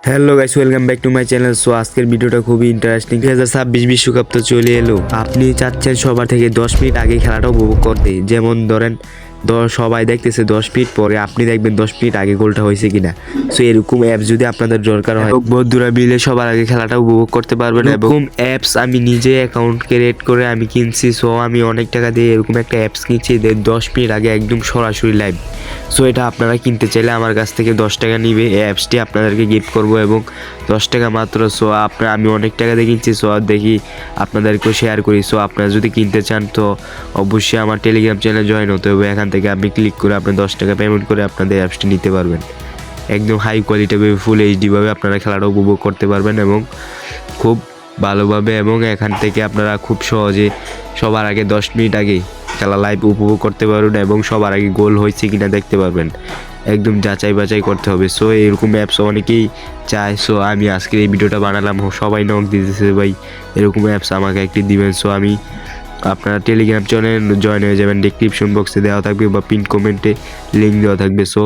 Hello guys, welcome back to my channel. So আজকের ভিডিওটা খুবই ইন্টারেস্টিং। 2026 বিশ্বকাপ তো চলে এলো। আপনি চাচ্ছেন সবার থেকে 10 মিনিট আগে খেলাটা উপভোগ করতে। যেমন ধরেন সবাই দেখতেছে 10 মিনিট পরে, আপনি দেখবেন 10 মিনিট আগে গোলটা হয়েছে কিনা। সো এরকম অ্যাপস যদি আপনাদের দরকার হয়, বন্ধুরা মিলে সবার আগে খেলাটা উপভোগ করতে পারবেন। এরকম অ্যাপস আমি নিজে অ্যাকাউন্ট ক্রিয়েট করে আমি কিনছি। সো আমি অনেক টাকা দিয়ে এরকম একটা অ্যাপস কিনছি, 10 মিনিট আগে একদম সরাসরি লাইভ। সো এটা আপনারা কিনতে চাইলে আমার কাছ থেকে 10 টাকা নিবে। এই অ্যাপসটি আপনাদেরকে গিফট করব এবং 10 টাকা মাত্র। সো আমি অনেক টাকা দিয়ে কিনছি। সো দেখি আপনাদেরকেও শেয়ার করি। সো আপনারা যদি কিনতে চান তো অবশ্যই আমার টেলিগ্রাম চ্যানেলে জয়েন হতে হবে। এখান থেকে আপনি ক্লিক করে আপনি 10 টাকা পেমেন্ট করে আপনাদের অ্যাপসটি নিতে পারবেন। একদম হাই কোয়ালিটি ফুল এইচডিভাবে আপনারা খেলাটা উপভোগ করতে পারবেন এবং খুব ভালোভাবে, এবং এখান থেকে আপনারা খুব সহজে সবার আগে 10 মিনিট আগে খেলা লাইভ উপভোগ করতে পারবেন এবং সবার আগে গোল হয়েছে কিনা দেখতে পারবেন। একদম যাচাই বাছাই করতে হবে। সো এরকম অ্যাপস অনেকেই চায়। সো আমি আজকের এই ভিডিওটা বানালাম, সবাই নক দিতেছে ভাই এরকম অ্যাপস আমাকে একটি দিবেন। সো আমি আপনারা টেলিগ্রাম চ্যানেলে জয়েন হয়ে যাবেন, ডিসক্রিপশন বক্সে দেওয়া থাকবে বা পিন কমেন্টে লিঙ্ক দেওয়া থাকবে। সো